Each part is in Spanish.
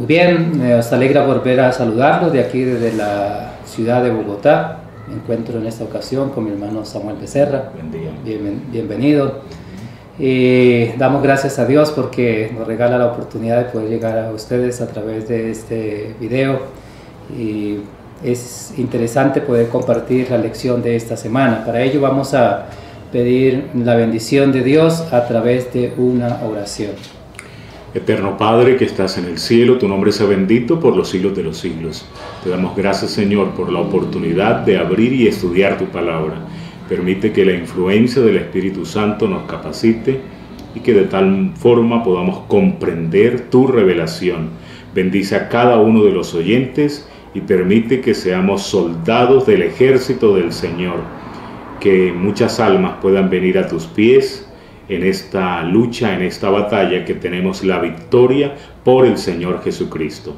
Muy bien, nos alegra volver a saludarlos de aquí desde la ciudad de Bogotá. Me encuentro en esta ocasión con mi hermano Samuel Becerra. Bienvenido. Y damos gracias a Dios porque nos regala la oportunidad de poder llegar a ustedes a través de este video. Y es interesante poder compartir la lección de esta semana. Para ello vamos a pedir la bendición de Dios a través de una oración. Eterno Padre que estás en el cielo, tu nombre sea bendito por los siglos de los siglos. Te damos gracias, Señor, por la oportunidad de abrir y estudiar tu palabra. Permite que la influencia del Espíritu Santo nos capacite y que de tal forma podamos comprender tu revelación. Bendice a cada uno de los oyentes y permite que seamos soldados del ejército del Señor. Que muchas almas puedan venir a tus pies en esta lucha, en esta batalla, que tenemos la victoria por el Señor Jesucristo.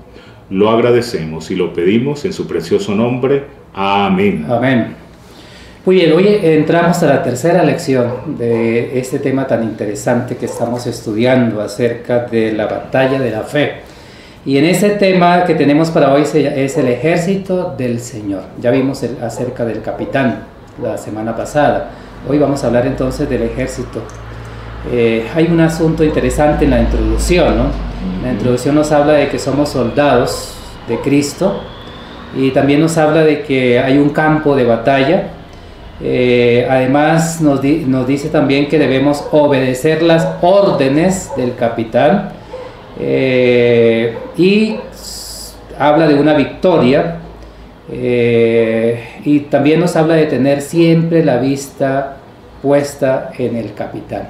Lo agradecemos y lo pedimos en su precioso nombre. Amén. Amén. Muy bien, hoy entramos a la tercera lección de este tema tan interesante que estamos estudiando acerca de la batalla de la fe. Y en ese tema que tenemos para hoy es el ejército del Señor. Ya vimos acerca del capitán la semana pasada. Hoy vamos a hablar entonces del ejército. Hay un asunto interesante en la introducción, ¿no? La introducción nos habla de que somos soldados de Cristo y también nos habla de que hay un campo de batalla. Además nos dice también que debemos obedecer las órdenes del capitán y habla de una victoria y también nos habla de tener siempre la vista puesta en el capitán.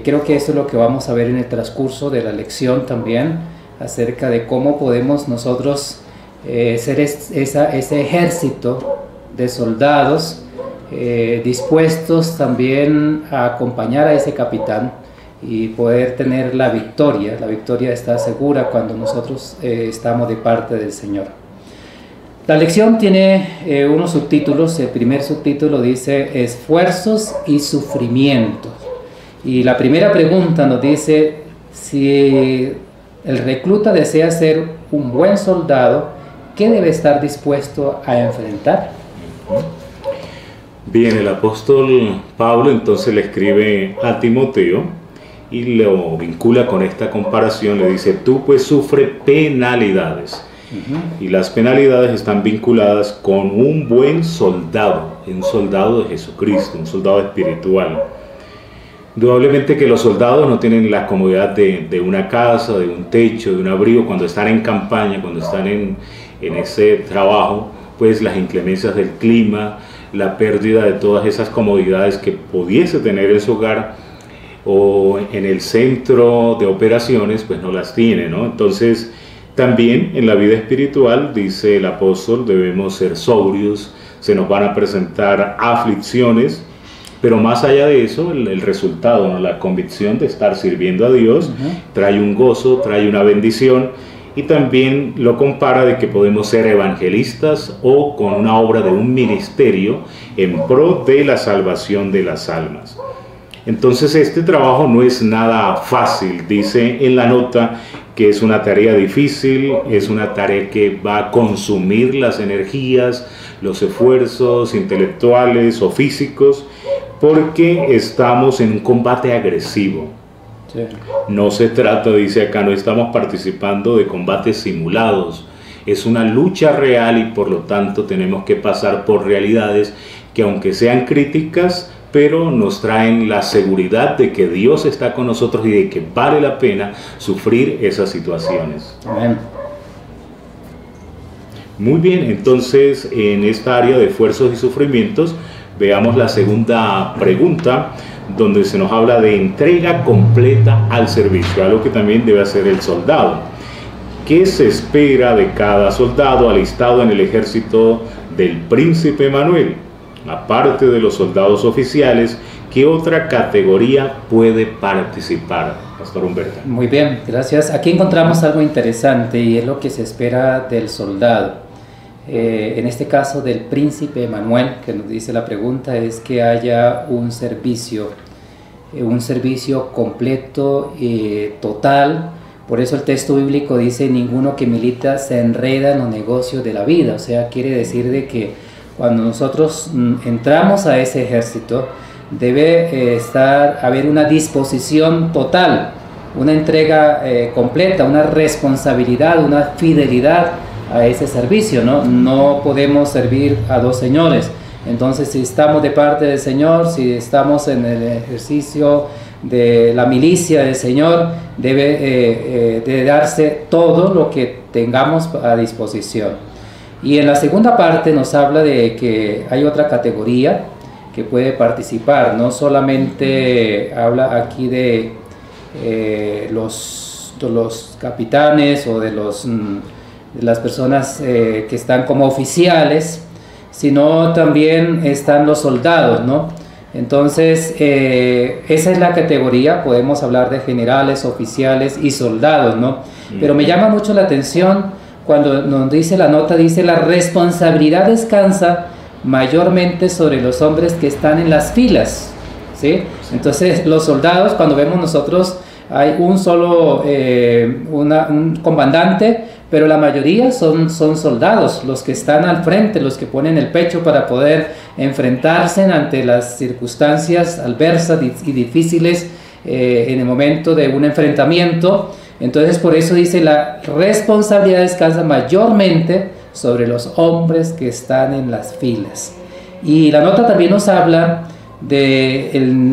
Creo que esto es lo que vamos a ver en el transcurso de la lección también, acerca de cómo podemos nosotros ser ese ejército de soldados dispuestos también a acompañar a ese capitán y poder tener la victoria. La victoria está segura cuando nosotros estamos de parte del Señor. La lección tiene unos subtítulos. El primer subtítulo dice esfuerzos y sufrimientos. Y la primera pregunta nos dice si el recluta desea ser un buen soldado, ¿qué debe estar dispuesto a enfrentar? Bien, el apóstol Pablo entonces le escribe a Timoteo y lo vincula con esta comparación. Le dice, tú pues sufre penalidades. Y las penalidades están vinculadas con un buen soldado, un soldado de Jesucristo, un soldado espiritual. Indudablemente que los soldados no tienen la comodidad de una casa, de un techo, de un abrigo. Cuando están en campaña, cuando están en ese trabajo, pues las inclemencias del clima, la pérdida de todas esas comodidades que pudiese tener en su hogar o en el centro de operaciones, pues no las tiene, ¿no? Entonces, también en la vida espiritual, dice el apóstol, debemos ser sobrios, se nos van a presentar aflicciones, pero más allá de eso, el resultado, ¿no? La convicción de estar sirviendo a Dios, trae un gozo, trae una bendición, y también lo compara de que podemos ser evangelistas o con una obra de un ministerio en pro de la salvación de las almas. Entonces este trabajo no es nada fácil, dice en la nota que es una tarea difícil, es una tarea que va a consumir las energías, los esfuerzos intelectuales o físicos, porque estamos en un combate agresivo. Sí. No se trata, dice acá, no estamos participando de combates simulados, es una lucha real y por lo tanto tenemos que pasar por realidades que aunque sean críticas, pero nos traen la seguridad de que Dios está con nosotros y de que vale la pena sufrir esas situaciones. Amén. Muy bien, entonces en esta área de esfuerzos y sufrimientos, veamos la segunda pregunta, donde se nos habla de entrega completa al servicio, algo que también debe hacer el soldado. ¿Qué se espera de cada soldado alistado en el ejército del príncipe Manuel? Aparte de los soldados oficiales, ¿qué otra categoría puede participar, Pastor Humberto? Muy bien, gracias. Aquí encontramos algo interesante y es lo que se espera del soldado. En este caso del príncipe Manuel, que nos dice la pregunta, es que haya un servicio completo, total, Por eso el texto bíblico dice: ninguno que milita se enreda en los negocios de la vida. O sea, quiere decir de que cuando nosotros entramos a ese ejército, debe haber una disposición total, una entrega completa, una responsabilidad, una fidelidad a ese servicio, ¿no? No podemos servir a dos señores. Entonces, si estamos de parte del Señor, si estamos en el ejercicio de la milicia del Señor, debe de darse todo lo que tengamos a disposición. Y en la segunda parte nos habla de que hay otra categoría que puede participar. No solamente habla aquí de los capitanes o de las personas que están como oficiales, sino también están los soldados, ¿no? Entonces, esa es la categoría. Podemos hablar de generales, oficiales y soldados, ¿no? Pero me llama mucho la atención cuando nos dice la nota, dice: la responsabilidad descansa mayormente sobre los hombres que están en las filas, ¿sí? Entonces, los soldados, cuando vemos nosotros, hay un solo un comandante, pero la mayoría son soldados, los que están al frente, los que ponen el pecho para poder enfrentarse ante las circunstancias adversas y difíciles en el momento de un enfrentamiento. Entonces, por eso dice: la responsabilidad descansa mayormente sobre los hombres que están en las filas. Y la nota también nos habla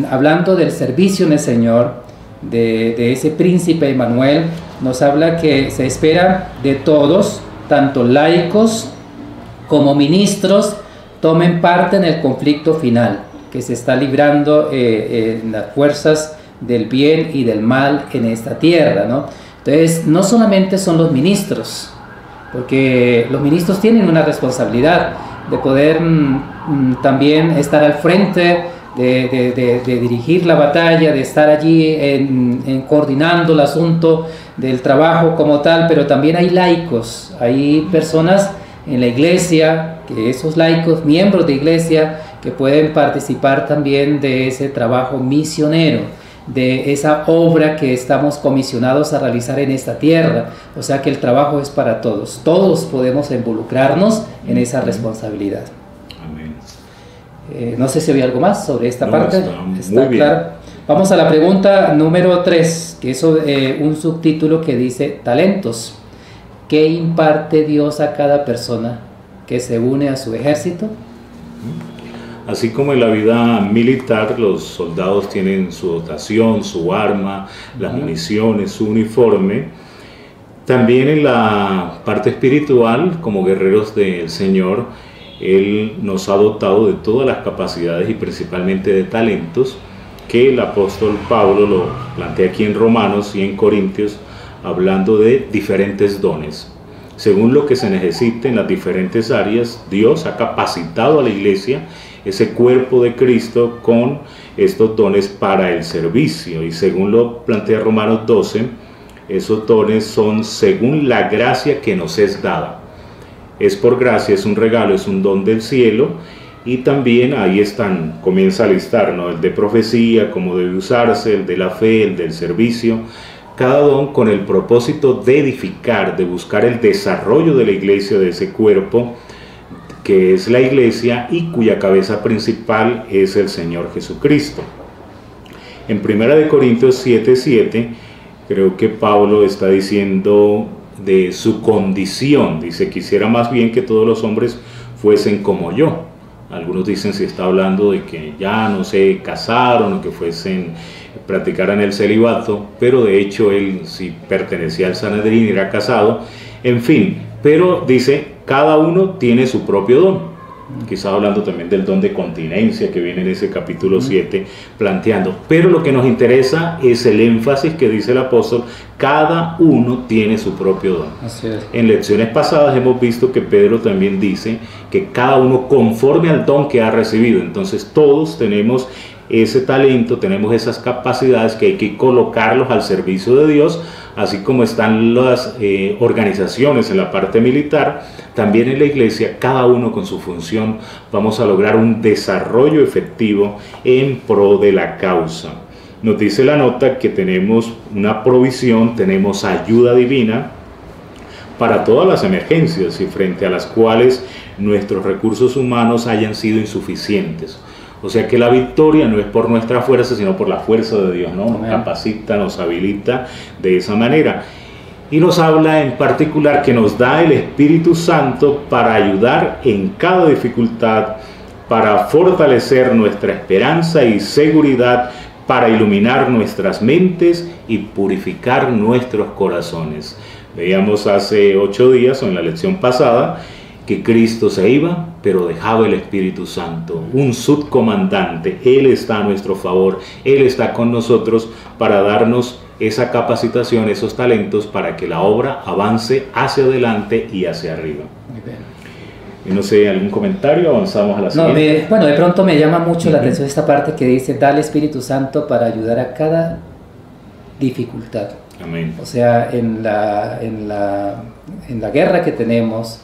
hablando del servicio en el Señor, de ese príncipe Emmanuel. Nos habla que se espera de todos, tanto laicos como ministros, tomen parte en el conflicto final que se está librando en las fuerzas del bien y del mal en esta tierra, ¿no? Entonces, no solamente son los ministros, porque los ministros tienen una responsabilidad de poder también estar al frente, de dirigir la batalla, de estar allí coordinando el asunto del trabajo como tal, pero también hay laicos, hay personas en la iglesia, que esos laicos, miembros de iglesia, que pueden participar también de ese trabajo misionero, de esa obra que estamos comisionados a realizar en esta tierra. O sea que el trabajo es para todos, todos podemos involucrarnos en esa responsabilidad. No sé si había algo más sobre esta parte. Está claro. Vamos a la pregunta número 3, que es un subtítulo que dice: talentos. ¿Qué imparte Dios a cada persona que se une a su ejército? Así como en la vida militar, los soldados tienen su dotación, su arma, las municiones, su uniforme, también en la parte espiritual, como guerreros del Señor, Él nos ha dotado de todas las capacidades y principalmente de talentos que el apóstol Pablo lo plantea aquí en Romanos y en Corintios, hablando de diferentes dones. Según lo que se necesite en las diferentes áreas, Dios ha capacitado a la iglesia, ese cuerpo de Cristo, con estos dones para el servicio. Y según lo plantea Romanos 12, esos dones son según la gracia que nos es dada. Es por gracia, es un regalo, es un don del cielo. Y también ahí comienza a listar, ¿no? El de profecía, cómo debe usarse, el de la fe, el del servicio. Cada don con el propósito de edificar, de buscar el desarrollo de la iglesia, de ese cuerpo que es la iglesia y cuya cabeza principal es el Señor Jesucristo. En 1 Corintios 7:7, creo que Pablo está diciendo de su condición. Dice: quisiera más bien que todos los hombres fuesen como yo. Algunos dicen si está hablando de que ya no se casaron o que practicaran el celibato, pero de hecho él sí pertenecía al Sanedrín y era casado. En fin, pero dice: cada uno tiene su propio don. Quizá hablando también del don de continencia que viene en ese capítulo 7 planteando. Pero lo que nos interesa es el énfasis que dice el apóstol: cada uno tiene su propio don. Así es. En lecciones pasadas hemos visto que Pedro también dice que cada uno conforme al don que ha recibido. Entonces todos tenemos ese talento, tenemos esas capacidades que hay que colocarlos al servicio de Dios, así como están las organizaciones en la parte militar, también en la iglesia, cada uno con su función, vamos a lograr un desarrollo efectivo en pro de la causa. nos dice la nota que tenemos una provisión, tenemos ayuda divina para todas las emergencias y frente a las cuales nuestros recursos humanos hayan sido insuficientes. O sea que la victoria no es por nuestra fuerza, sino por la fuerza de Dios, ¿no? Nos capacita, nos habilita de esa manera. Y nos habla en particular que nos da el Espíritu Santo para ayudar en cada dificultad, para fortalecer nuestra esperanza y seguridad, para iluminar nuestras mentes y purificar nuestros corazones. Veíamos hace 8 días o en la lección pasada que Cristo se iba, pero dejaba el Espíritu Santo, un subcomandante. Él está a nuestro favor, Él está con nosotros para darnos esa capacitación, esos talentos para que la obra avance hacia adelante y hacia arriba. Muy bien. Y no sé, ¿algún comentario? Avanzamos a la siguiente. Bueno, de pronto me llama mucho la atención esta parte que dice, da al Espíritu Santo para ayudar a cada dificultad. Amén. O sea, en la guerra que tenemos,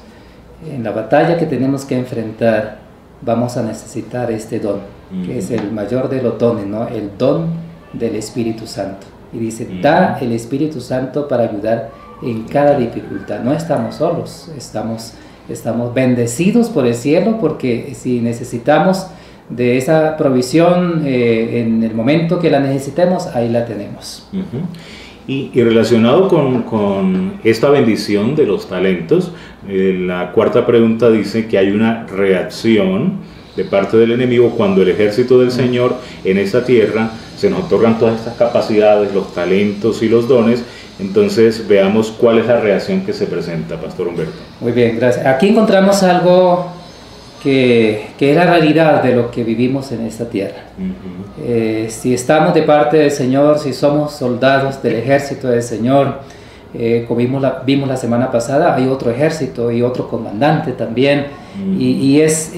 en la batalla que tenemos que enfrentar, vamos a necesitar este don, que es el mayor de los dones, ¿no? El don del Espíritu Santo. Y dice, da el Espíritu Santo para ayudar en cada dificultad. No estamos solos, estamos bendecidos por el cielo, porque si necesitamos de esa provisión en el momento que la necesitemos, ahí la tenemos. Y relacionado con esta bendición de los talentos, la cuarta pregunta dice que hay una reacción de parte del enemigo cuando el ejército del Señor en esta tierra se nos otorgan todas estas capacidades, los talentos y los dones. Entonces veamos cuál es la reacción que se presenta, Pastor Humberto. Muy bien, gracias. Aquí encontramos algo que es la realidad de lo que vivimos en esta tierra. Si estamos de parte del Señor, si somos soldados del ejército del Señor, como vimos la semana pasada, hay otro ejército y otro comandante también, y es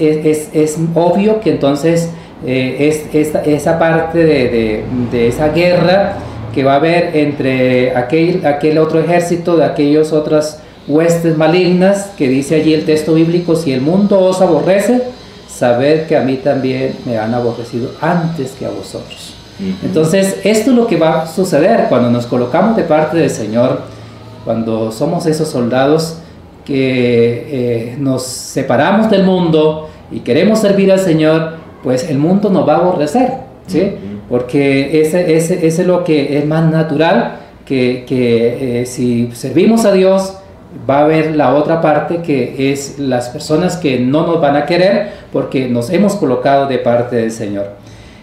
obvio que entonces esa parte de esa guerra que va a haber entre aquel otro ejército, de aquellas otras huestes malignas, que dice allí el texto bíblico, si el mundo os aborrece, sabed que a mí también me han aborrecido antes que a vosotros. Entonces, esto es lo que va a suceder cuando nos colocamos de parte del Señor, cuando somos esos soldados que nos separamos del mundo y queremos servir al Señor, pues el mundo nos va a aborrecer, ¿sí? Porque ese es lo que es más natural, que si servimos a Dios, va a haber la otra parte, que es las personas que no nos van a querer porque nos hemos colocado de parte del Señor.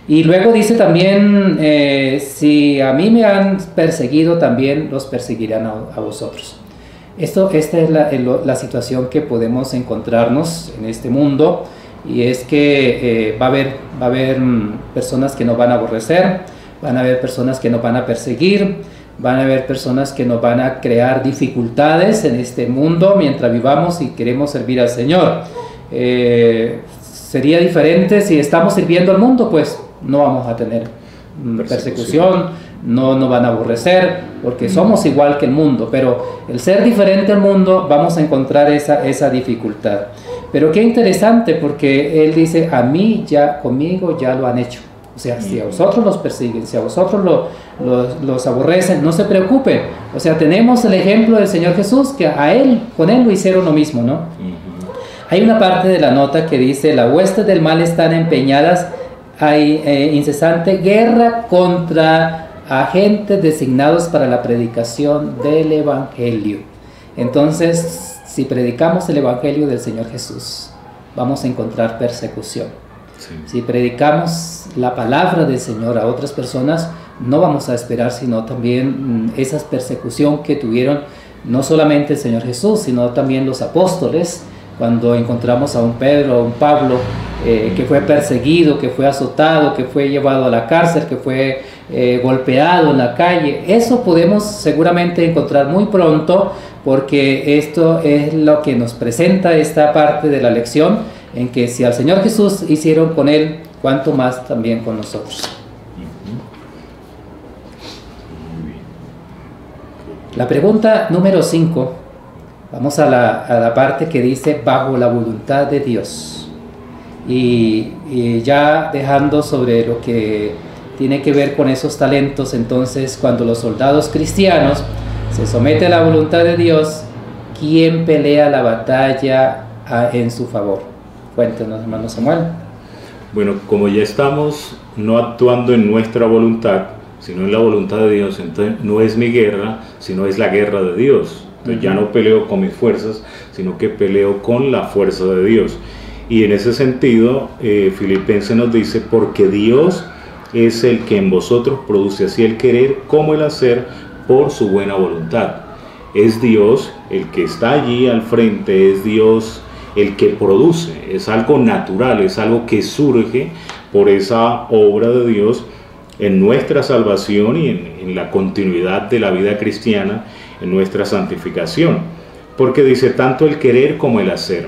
Y luego dice también, si a mí me han perseguido, también los perseguirán a vosotros. Esta es la situación que podemos encontrarnos en este mundo, y es que va a haber personas que nos van a aborrecer, van a haber personas que nos van a perseguir, van a haber personas que nos van a crear dificultades en este mundo mientras vivamos y queremos servir al Señor. Sería diferente si estamos sirviendo al mundo, pues no vamos a tener persecución, no nos van a aborrecer, porque somos igual que el mundo, pero el ser diferente al mundo vamos a encontrar esa dificultad. Pero qué interesante, porque Él dice, conmigo ya lo han hecho. O sea, si a vosotros los persiguen, si a vosotros los aborrecen, no se preocupen. O sea, tenemos el ejemplo del Señor Jesús, que con Él lo hicieron lo mismo, ¿no? Hay una parte de la nota que dice, las huestes del mal están empeñadas, hay incesante guerra contra agentes designados para la predicación del Evangelio. Entonces, si predicamos el Evangelio del Señor Jesús, vamos a encontrar persecución. Sí. Si predicamos la palabra del Señor a otras personas, no vamos a esperar sino también esa persecución que tuvieron no solamente el Señor Jesús, sino también los apóstoles, cuando encontramos a un Pedro, a un Pablo, que fue perseguido, que fue azotado, que fue llevado a la cárcel, que fue golpeado en la calle. Eso podemos seguramente encontrar muy pronto, porque esto es lo que nos presenta esta parte de la lección, en que si al Señor Jesús hicieron con Él, cuánto más también con nosotros. La pregunta número 5, vamos a la parte que dice bajo la voluntad de Dios, y ya dejando sobre lo que tiene que ver con esos talentos. Entonces, cuando los soldados cristianos se someten a la voluntad de Dios, ¿quién pelea la batalla en su favor? Cuéntenos, hermano Samuel. Bueno, como ya estamos no actuando en nuestra voluntad, sino en la voluntad de Dios, entonces no es mi guerra, sino es la guerra de Dios. Entonces ya no peleo con mis fuerzas, sino que peleo con la fuerza de Dios. Y en ese sentido, Filipenses nos dice, porque Dios es el que en vosotros produce así el querer como el hacer por su buena voluntad. Es Dios el que está allí al frente, es Dios el que produce, es algo natural, es algo que surge por esa obra de Dios en nuestra salvación y en la continuidad de la vida cristiana, en nuestra santificación. Porque dice tanto el querer como el hacer.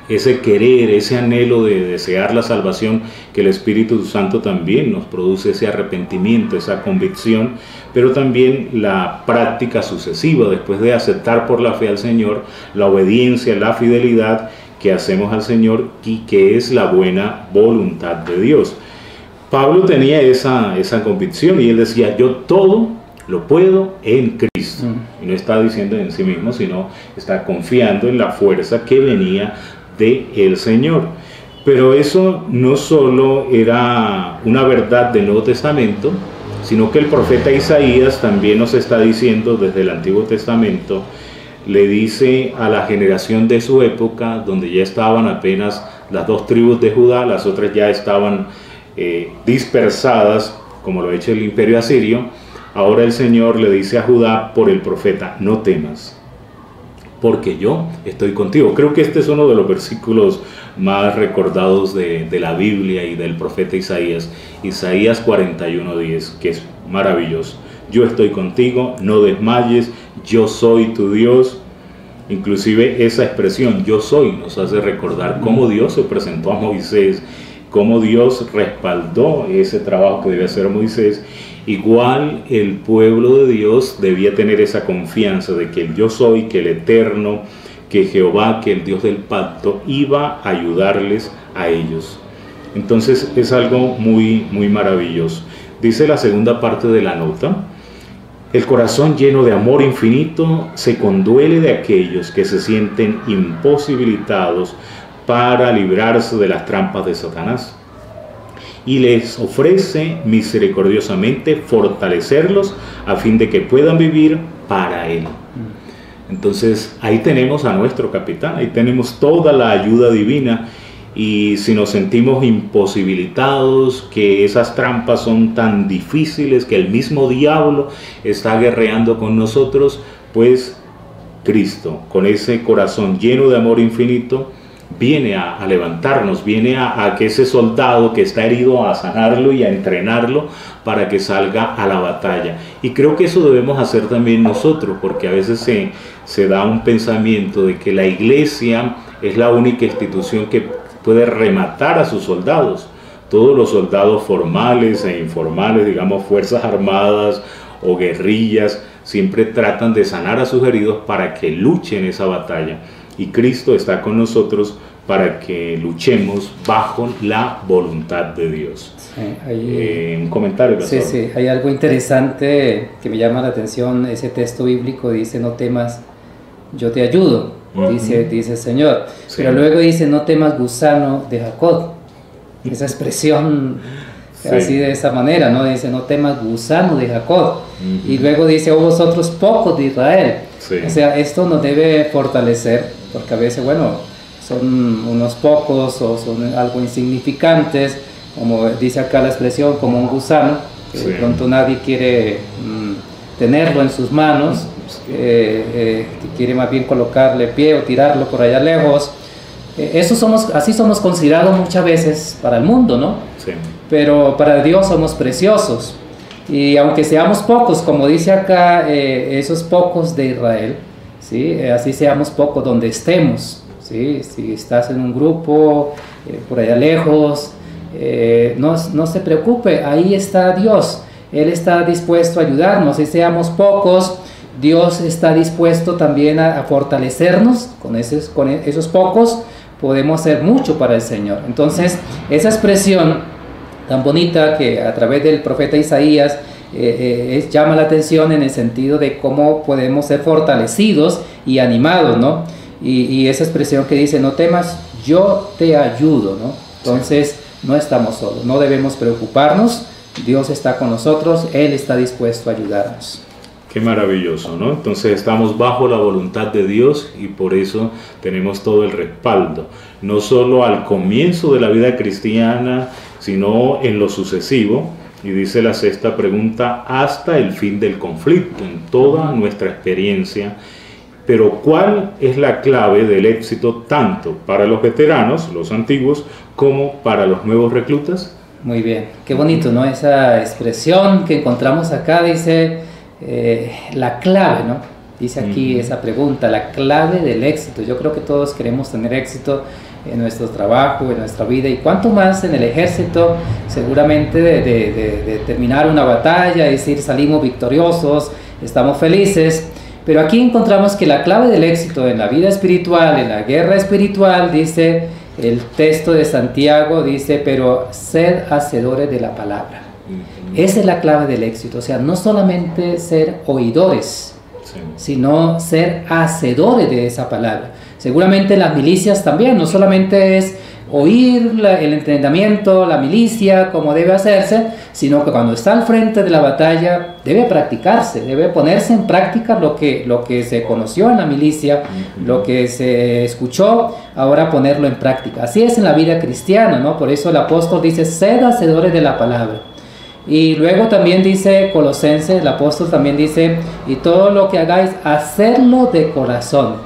Ese querer, ese anhelo de desear la salvación, que el Espíritu Santo también nos produce ese arrepentimiento, esa convicción, pero también la práctica sucesiva, después de aceptar por la fe al Señor, la obediencia, la fidelidad que hacemos al Señor y que es la buena voluntad de Dios. Pablo tenía esa convicción y él decía, yo todo lo puedo en Cristo. Y no está diciendo en sí mismo, sino está confiando en la fuerza que venía del Señor. Pero eso no solo era una verdad del Nuevo Testamento, sino que el profeta Isaías también nos está diciendo desde el Antiguo Testamento, le dice a la generación de su época, donde ya estaban apenas las 2 tribus de Judá, las otras ya estaban dispersadas, como lo ha hecho el imperio asirio. Ahora el Señor le dice a Judá por el profeta, no temas, porque yo estoy contigo. Creo que este es uno de los versículos más recordados de la Biblia y del profeta Isaías. Isaías 41:10, que es maravilloso. Yo estoy contigo, no desmayes, yo soy tu Dios. Inclusive esa expresión, yo soy, nos hace recordar cómo Dios se presentó a Moisés, cómo Dios respaldó ese trabajo que debía hacer Moisés. Igual el pueblo de Dios debía tener esa confianza de que el yo soy, que el Eterno, que Jehová, que el Dios del pacto, iba a ayudarles a ellos. Entonces es algo muy, muy maravilloso. Dice la segunda parte de la nota, el corazón lleno de amor infinito se conduele de aquellos que se sienten imposibilitados para librarse de las trampas de Satanás, y les ofrece misericordiosamente fortalecerlos a fin de que puedan vivir para Él. Entonces ahí tenemos a nuestro capitán, ahí tenemos toda la ayuda divina, y si nos sentimos imposibilitados, que esas trampas son tan difíciles, que el mismo diablo está guerreando con nosotros, pues Cristo, con ese corazón lleno de amor infinito, viene a levantarnos, viene a que ese soldado que está herido, a sanarlo y a entrenarlo para que salga a la batalla. Y creo que eso debemos hacer también nosotros, porque a veces se da un pensamiento de que la iglesia es la única institución que puede rematar a sus soldados. Todos los soldados formales e informales, digamos fuerzas armadas o guerrillas, siempre tratan de sanar a sus heridos para que luchen esa batalla. Y Cristo está con nosotros para que luchemos bajo la voluntad de Dios. Sí, un comentario. Sí, hay algo interesante que me llama la atención. Ese texto bíblico dice, no temas, yo te ayudo, dice el Señor. Sí. Pero luego dice, no temas, gusano de Jacob. Esa expresión así de esa manera, ¿no? Dice, no temas, gusano de Jacob. Y luego dice, oh vosotros pocos de Israel. Sí. O sea, esto nos debe fortalecer, porque a veces, bueno, son unos pocos o son algo insignificantes, como dice acá la expresión, como un gusano, que de pronto nadie quiere tenerlo en sus manos, que quiere más bien colocarle pie o tirarlo por allá lejos. Así somos considerados muchas veces para el mundo, ¿no? Sí. Pero para Dios somos preciosos. Y aunque seamos pocos, como dice acá, esos pocos de Israel, ¿sí? Así seamos pocos donde estemos, ¿sí? Si estás en un grupo, por allá lejos, no se preocupe, ahí está Dios. Él está dispuesto a ayudarnos. Si seamos pocos, Dios está dispuesto también a fortalecernos. Con esos pocos podemos hacer mucho para el Señor. Entonces, esa expresión tan bonita que a través del profeta Isaías llama la atención en el sentido de cómo podemos ser fortalecidos y animados, ¿no? Y esa expresión que dice, no temas, yo te ayudo, ¿no? Entonces, no estamos solos, no debemos preocuparnos, Dios está con nosotros, Él está dispuesto a ayudarnos. Qué maravilloso, ¿no? Entonces estamos bajo la voluntad de Dios y por eso tenemos todo el respaldo, no solo al comienzo de la vida cristiana, sino en lo sucesivo. Y dice la sexta pregunta, hasta el fin del conflicto, en toda nuestra experiencia. Pero ¿cuál es la clave del éxito tanto para los veteranos, los antiguos, como para los nuevos reclutas? Muy bien, qué bonito, ¿no? Esa expresión que encontramos acá dice la clave, ¿no? Dice aquí esa pregunta, la clave del éxito. Yo creo que todos queremos tener éxito en nuestro trabajo, en nuestra vida, y cuanto más en el ejército, seguramente de terminar una batalla, es decir, salimos victoriosos, estamos felices. Pero aquí encontramos que la clave del éxito en la vida espiritual, en la guerra espiritual, dice el texto de Santiago, dice, pero sed hacedores de la palabra. Esa es la clave del éxito, o sea, no solamente ser oidores, sino ser hacedores de esa palabra. Seguramente las milicias también, no solamente es oír el entrenamiento, la milicia, como debe hacerse, sino que cuando está al frente de la batalla debe practicarse, debe ponerse en práctica lo que se conoció en la milicia, lo que se escuchó, ahora ponerlo en práctica. Así es en la vida cristiana, ¿no? Por eso el apóstol dice, sed hacedores de la palabra. Y luego también dice Colosenses, el apóstol también dice, y todo lo que hagáis, hacerlo de corazón.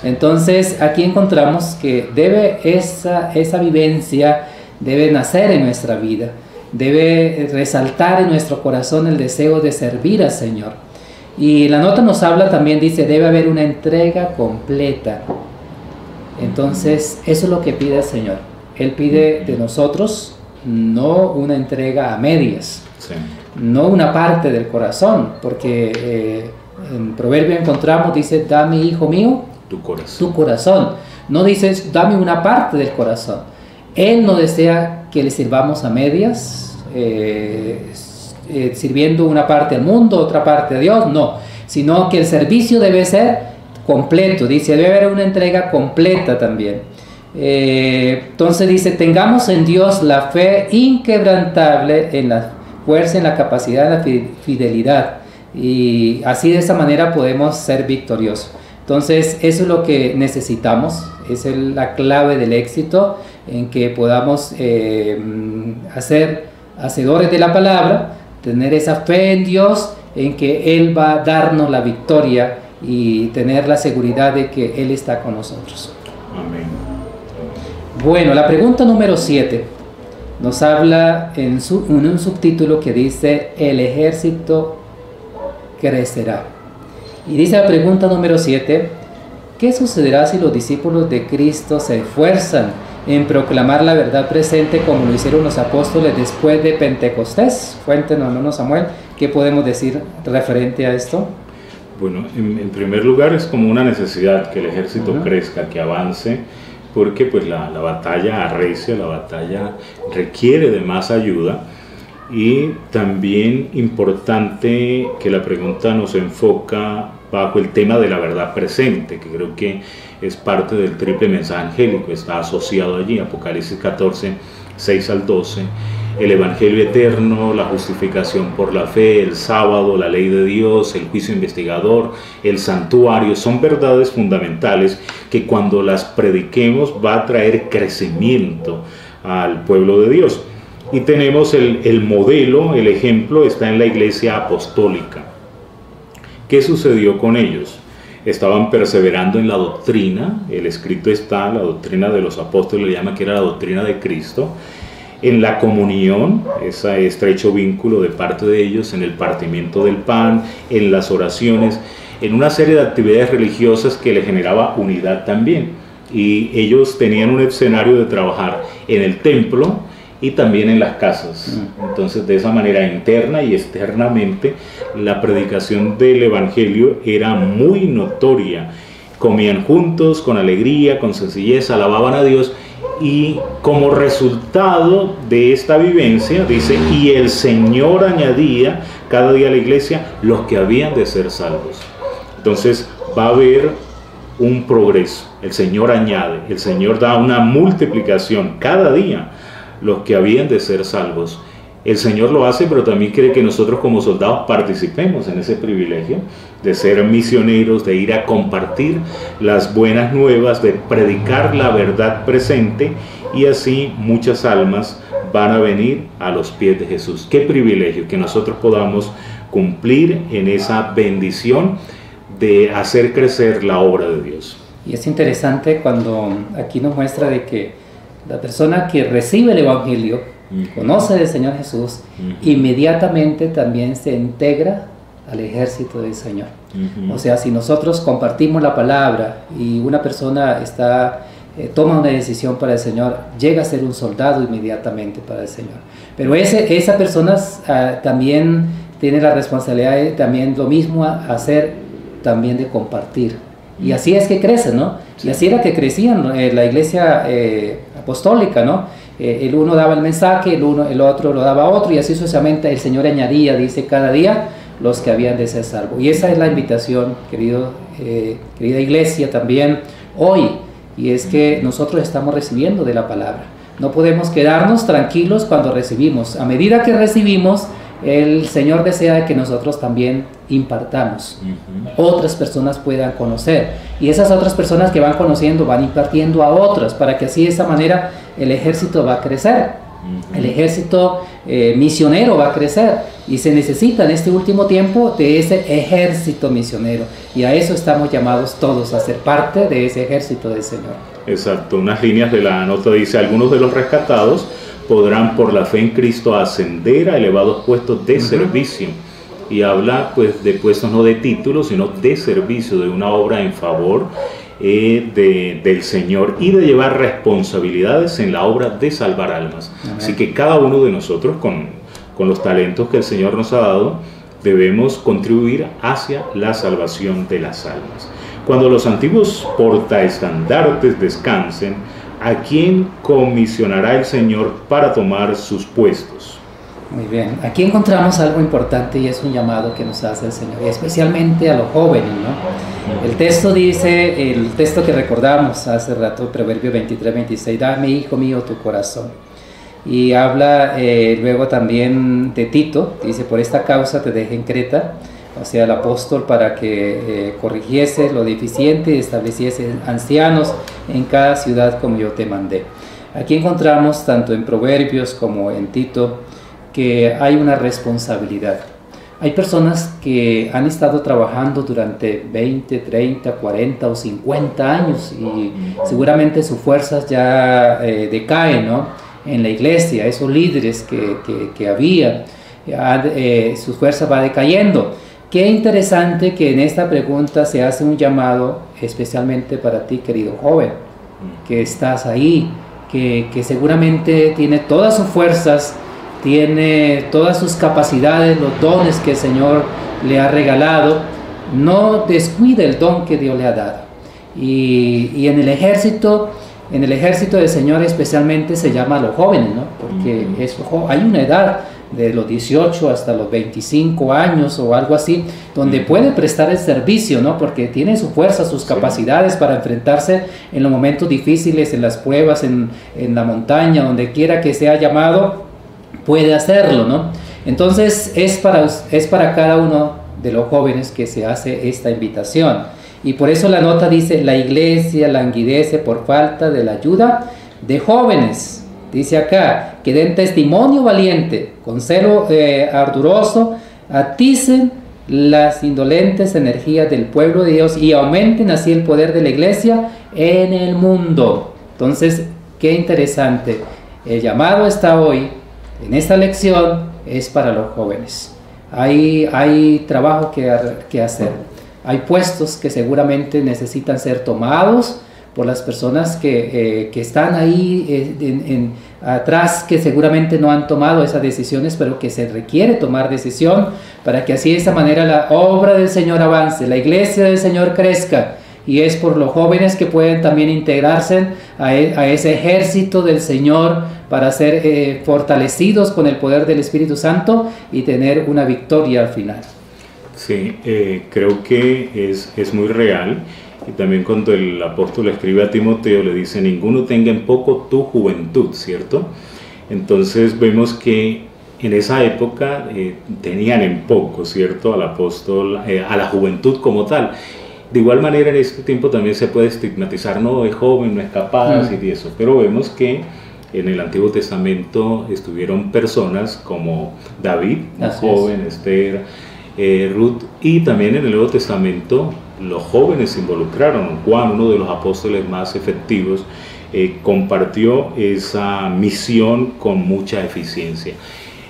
Entonces aquí encontramos que debe esa vivencia debe nacer en nuestra vida, debe resaltar en nuestro corazón el deseo de servir al Señor. Y la nota nos habla también, dice, debe haber una entrega completa. Entonces eso es lo que pide el Señor. Él pide de nosotros no una entrega a medias, no una parte del corazón, porque en Proverbio encontramos, dice, dame, hijo mío, tu corazón. No dices, dame una parte del corazón. Él no desea que le sirvamos a medias, sirviendo una parte al mundo, otra parte a Dios, no. Sino que el servicio debe ser completo. Dice, debe haber una entrega completa también. Entonces dice, tengamos en Dios la fe inquebrantable, en la fuerza, en la capacidad, en la fidelidad. Y así de esa manera podemos ser victoriosos. Entonces, eso es lo que necesitamos, es la clave del éxito, en que podamos hacer hacedores de la palabra, tener esa fe en Dios, en que Él va a darnos la victoria y tener la seguridad de que Él está con nosotros. Amén. Bueno, la pregunta número 7 nos habla en un subtítulo que dice, el ejército crecerá. Y dice la pregunta número 7, ¿qué sucederá si los discípulos de Cristo se esfuerzan en proclamar la verdad presente como lo hicieron los apóstoles después de Pentecostés? Cuéntenos, hermano Samuel, ¿qué podemos decir referente a esto? Bueno, en primer lugar es como una necesidad que el ejército crezca, que avance, porque pues la batalla arrecia, la batalla requiere de más ayuda. Y también importante que la pregunta nos enfoca bajo el tema de la verdad presente, que creo que es parte del triple mensaje angélico, está asociado allí, Apocalipsis 14, 6 al 12, el evangelio eterno, la justificación por la fe, el sábado, la ley de Dios, el juicio investigador, el santuario, son verdades fundamentales que cuando las prediquemos va a traer crecimiento al pueblo de Dios. Y tenemos el modelo, el ejemplo, está en la iglesia apostólica. ¿Qué sucedió con ellos? Estaban perseverando en la doctrina, el escrito está, la doctrina de los apóstoles le llama que era la doctrina de Cristo, en la comunión, ese estrecho vínculo de parte de ellos, en el partimiento del pan, en las oraciones, en una serie de actividades religiosas que le generaba unidad también. Y ellos tenían un escenario de trabajar en el templo, y también en las casas. Entonces, de esa manera interna y externamente, la predicación del evangelio era muy notoria. Comían juntos, con alegría, con sencillez, alababan a Dios Y como resultado de esta vivencia, dice, y el Señor añadía cada día a la iglesia los que habían de ser salvos. Entonces va a haber un progreso. El Señor añade, el Señor da una multiplicación cada día los que habían de ser salvos. El Señor lo hace, pero también quiere que nosotros como soldados participemos en ese privilegio de ser misioneros, de ir a compartir las buenas nuevas, de predicar la verdad presente, y así muchas almas van a venir a los pies de Jesús. Qué privilegio que nosotros podamos cumplir en esa bendición de hacer crecer la obra de Dios. Y es interesante cuando aquí nos muestra de que la persona que recibe el Evangelio, conoce del Señor Jesús, inmediatamente también se integra al ejército del Señor. O sea, si nosotros compartimos la palabra y una persona toma una decisión para el Señor, llega a ser un soldado inmediatamente para el Señor. Pero esa persona también tiene la responsabilidad de también lo mismo hacer también de compartir. Y así es que crecen, ¿no? Y así era que crecían la iglesia apostólica, ¿no? El uno daba el mensaje, el otro lo daba a otro, y así sucesivamente el Señor añadía, dice, cada día los que habían de ser salvos. Y esa es la invitación, querida iglesia, también hoy, y es que nosotros estamos recibiendo de la palabra. No podemos quedarnos tranquilos cuando recibimos. A medida que recibimos, el Señor desea que nosotros también impartamos, otras personas puedan conocer, y esas otras personas que van conociendo van impartiendo a otras, para que así de esa manera el ejército va a crecer, el ejército misionero va a crecer, y se necesita en este último tiempo de ese ejército misionero, y a eso estamos llamados todos, a ser parte de ese ejército del Señor. Exacto, unas líneas de la nota dice: algunos de los rescatados podrán por la fe en Cristo ascender a elevados puestos de servicio. Y habla pues de puestos no de títulos, sino de servicio, de una obra en favor del Señor, y de llevar responsabilidades en la obra de salvar almas. Amén. Así que cada uno de nosotros con los talentos que el Señor nos ha dado, debemos contribuir hacia la salvación de las almas. Cuando los antiguos portaestandartes descansen, ¿a quién comisionará el Señor para tomar sus puestos? Muy bien, aquí encontramos algo importante, y es un llamado que nos hace el Señor, y especialmente a los jóvenes, ¿no? El texto dice, el texto que recordamos hace rato, Proverbio 23-26, dame, hijo mío, tu corazón. Y habla luego también de Tito, dice, por esta causa te dejé en Creta, o sea, el apóstol, para que corrigiese lo deficiente y estableciese ancianos en cada ciudad como yo te mandé. Aquí encontramos, tanto en Proverbios como en Tito, que hay una responsabilidad. Hay personas que han estado trabajando durante 20, 30, 40 o 50 años, y seguramente sus fuerzas ya decaen, ¿no? En la iglesia, esos líderes que había, su fuerza va decayendo. Qué interesante que en esta pregunta se hace un llamado especialmente para ti, querido joven, que estás ahí, que seguramente tiene todas sus fuerzas, tiene todas sus capacidades, los dones que el Señor le ha regalado. No descuide el don que Dios le ha dado. Y en el ejército del Señor especialmente se llama a los jóvenes, ¿no? Porque hay una edad de los 18 hasta los 25 años o algo así, donde puede prestar el servicio, ¿no? Porque tiene su fuerza, sus capacidades para enfrentarse en los momentos difíciles, en las pruebas, en la montaña, donde quiera que sea llamado, puede hacerlo, ¿no? Entonces es para cada uno de los jóvenes que se hace esta invitación. Y por eso la nota dice, la iglesia languidece por falta de la ayuda de jóvenes. Dice acá, que den testimonio valiente, con celo arduroso, aticen las indolentes energías del pueblo de Dios y aumenten así el poder de la iglesia en el mundo. Entonces, qué interesante. El llamado está hoy, en esta lección, es para los jóvenes. Hay trabajo que hacer. Hay puestos que seguramente necesitan ser tomados por las personas que están ahí atrás, que seguramente no han tomado esas decisiones, pero que se requiere tomar decisión para que así de esa manera la obra del Señor avance, la iglesia del Señor crezca, y es por los jóvenes que pueden también integrarse a ese ejército del Señor para ser fortalecidos con el poder del Espíritu Santo y tener una victoria al final. Sí, creo que es muy real. Y también cuando el apóstol escribe a Timoteo le dice: ninguno tenga en poco tu juventud, ¿cierto? Entonces vemos que en esa época tenían en poco, ¿cierto?, al apóstol, a la juventud como tal. De igual manera en este tiempo también se puede estigmatizar: no, es joven, no es capaz y eso. Pero vemos que en el Antiguo Testamento estuvieron personas como David, un joven, Esther, Ruth, y también en el Nuevo Testamento los jóvenes se involucraron. Juan, uno de los apóstoles más efectivos, compartió esa misión con mucha eficiencia.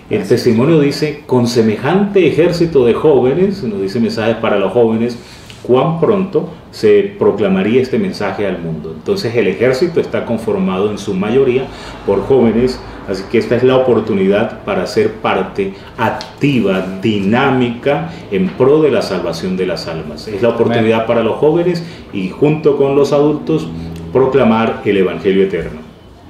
El testimonio dice: con semejante ejército de jóvenes, nos dice Mensajes para los Jóvenes, cuán pronto se proclamaría este mensaje al mundo. Entonces el ejército está conformado en su mayoría por jóvenes, así que esta es la oportunidad para ser parte activa, dinámica, en pro de la salvación de las almas. Es la oportunidad para los jóvenes y junto con los adultos proclamar el Evangelio eterno.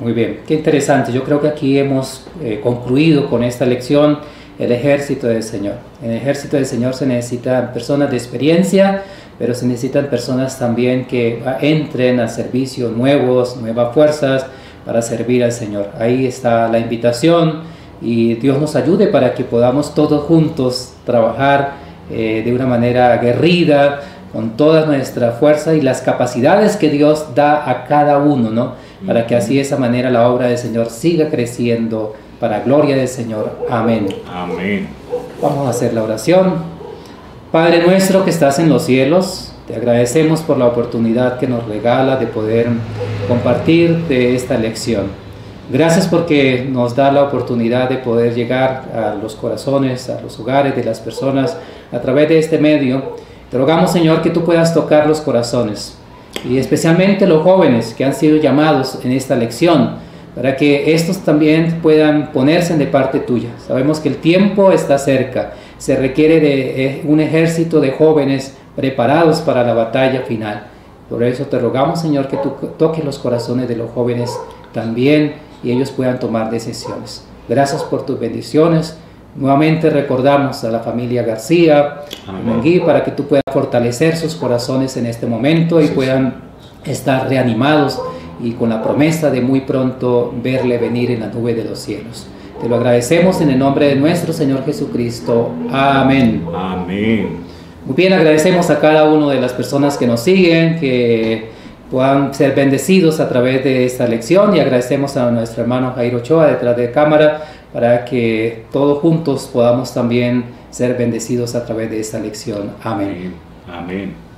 Muy bien, qué interesante. Yo creo que aquí hemos concluido con esta lección el ejército del Señor. En el ejército del Señor se necesitan personas de experiencia, pero se necesitan personas también que entren al servicio, nuevas fuerzas para servir al Señor. Ahí está la invitación y Dios nos ayude para que podamos todos juntos trabajar de una manera aguerrida, con toda nuestra fuerza y las capacidades que Dios da a cada uno, ¿no? Para que así de esa manera la obra del Señor siga creciendo para gloria del Señor. Amén. Amén. Vamos a hacer la oración. Padre nuestro que estás en los cielos, te agradecemos por la oportunidad que nos regala de poder compartir de esta lección. Gracias porque nos da la oportunidad de poder llegar a los corazones, a los hogares de las personas a través de este medio. Te rogamos, Señor, que tú puedas tocar los corazones y especialmente los jóvenes que han sido llamados en esta lección, para que estos también puedan ponerse de parte tuya. Sabemos que el tiempo está cerca, se requiere de un ejército de jóvenes preparados para la batalla final. Por eso te rogamos, Señor, que tú toques los corazones de los jóvenes también y ellos puedan tomar decisiones. Gracias por tus bendiciones. Nuevamente recordamos a la familia García, Mengui, para que tú puedas fortalecer sus corazones en este momento y puedan estar reanimados y con la promesa de muy pronto verle venir en la nube de los cielos. Te lo agradecemos en el nombre de nuestro Señor Jesucristo. Amén. Amén. Muy bien, agradecemos a cada una de las personas que nos siguen, que puedan ser bendecidos a través de esta lección, y agradecemos a nuestro hermano Jairo Ochoa detrás de cámara para que todos juntos podamos también ser bendecidos a través de esta lección. Amén. Amén.